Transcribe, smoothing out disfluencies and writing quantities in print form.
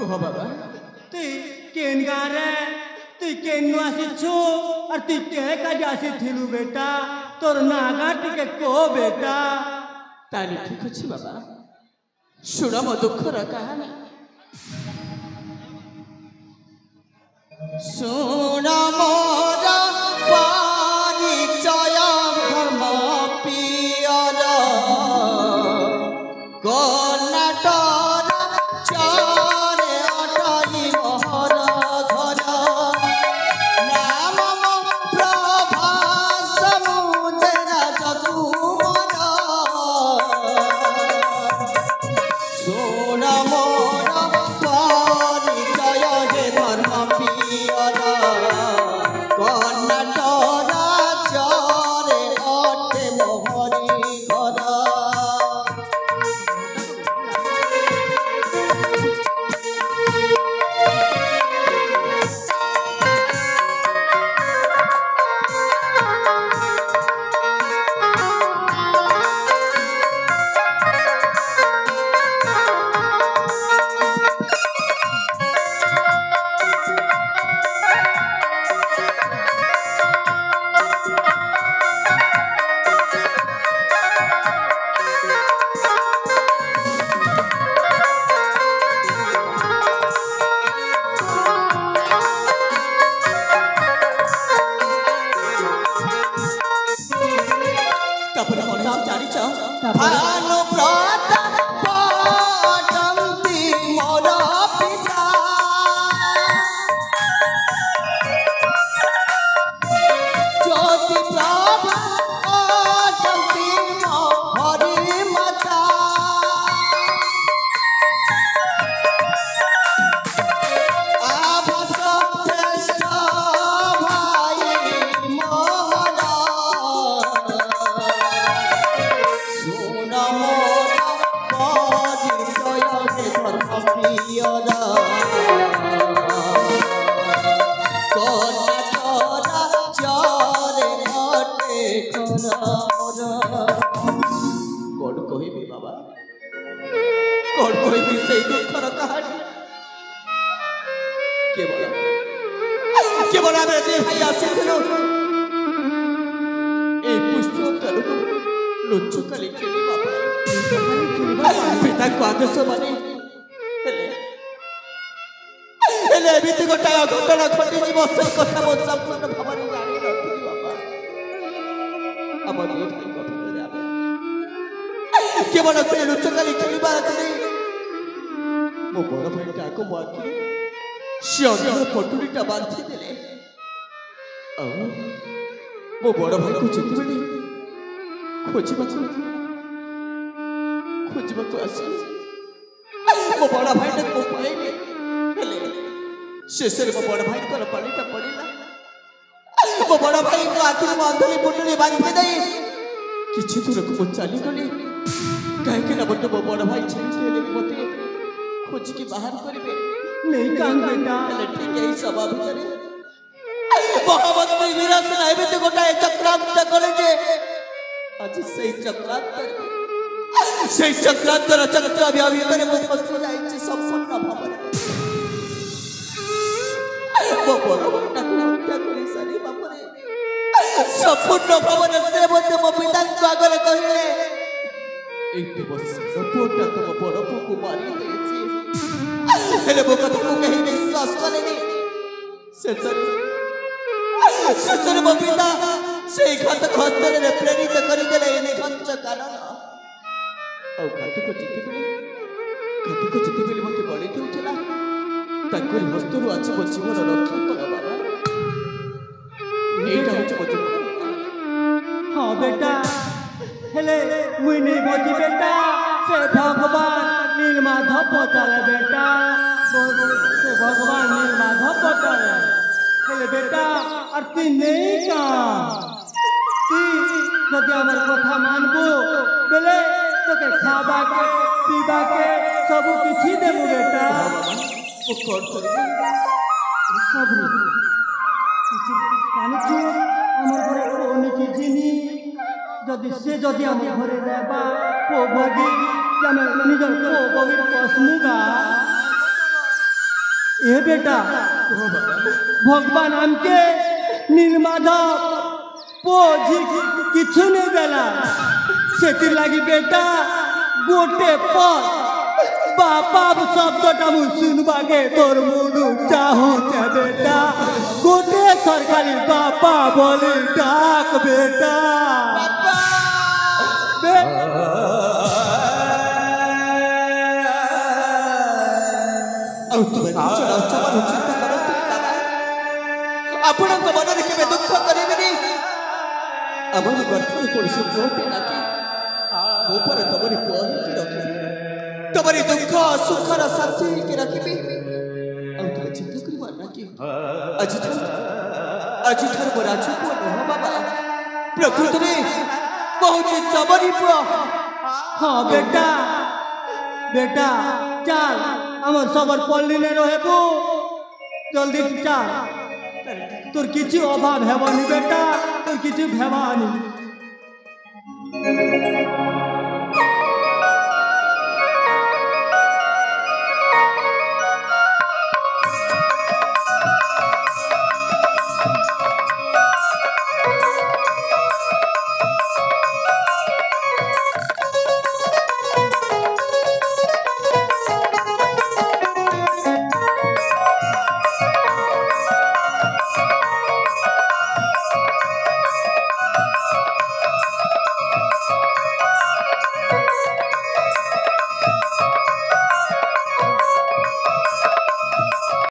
कह बाबा तुई केन गारे तुई केन आसीछु और तुई के काज आसीथिलु बेटा तोर नागा टिके को बेटा ताली ठीक अछि बाबा सुन मो दुखर कहानी सुन मोरा परिचय धर्म पियर पटुरीटा बांधी देले मो बड़ भाई को जितेबे खोजबा आसी मो बड़ भाई ने को पाइले शेष मो बड़ भाई को पानीटा पड़िला मो बड़ भाई को आखिर में अंधली पुटुली बांधी दे किछि दूर को चली गली कहीं ना बट मो बड़ भाई छे मते खोज के बाहर करिवे नहीं कान बेटा ठीक है स्वभाव करे मोहम्मद विरास लाइबे तो गोटाए चक्रांत करे जे आज सही चक्रांत रचना अभी करे मो फस जाई संपूर्ण भाବରେ वो बड़ बड़ हत्या करे सारी बापरे संपूर्ण भाव से मत मो पिता आगे कहले एक वर्ष पुटा तुम बड़ पु को मारी देछि हेले मो कथा को कहीं विश्वास करेनी शेषर मो पिता से घातक हस्तर रे प्रेरित करी देले एने घंच कारण औ घातक जिते बेले मते बड़ी देउथला ताकर हस्तरु अछि मो जीवन रक्षा कर बाबा एटा होछ मो दुख हाँ बेटा हेले मुई नहीं बोझी बेटा से भगवान नीलमाधव पहुंचाले बेटा से भगवान नीलमाधव पहुंचाले हेले बेटा और ती नहीं का ती यदि हमर कथा मानबो बेले तो के खाबा के पीबा के सब किछि देबो बेटा ओ कोन करबी सब জানিছো আমার ঘরে কোন কি জিনি যদি আমার ঘরে रहबा को भगी আমি নিজের को बगिर कसमुगा ए बेटा भगवान हमके नीलमाधव पोझी किछु नहीं देला सेतिर लागी बेटा गोटे पर बापा शब्दटा मु सुनबाके तोर मुनु चाहो बेटा गोटे सरकारी बापा बोली डाक बेटा ଆପଣଙ୍କ ମନରେ କେବେ ଦୁଃଖ କରିବେନି ଆମର ଗର୍ଭରେ କୌଣସି ପୁଅଟେ ନାକି ମୋ ପରେ ତମରି ପୁଅ ହେଇକି ରଖିବି ତମରି ଦୁଃଖ ସୁଖର ସାଥୀ ହେଇକି ରଖିବି ଆଉ ତୁମେ ଚିନ୍ତା କରିବ ନାକି ଆଜିଠାରୁ ମୋ ରାଜ ପୁଅ ନୁହଁ ବାବା ପ୍ରକୃତରେ ବହୁତ ତମରି ପୁଅ हाँ बेटा बेटा चल আমার সবার পল্লীনে রহেবু জলদি চল তোর কিছু অভাব হেবানি বেটা তোর কিছু হেবানি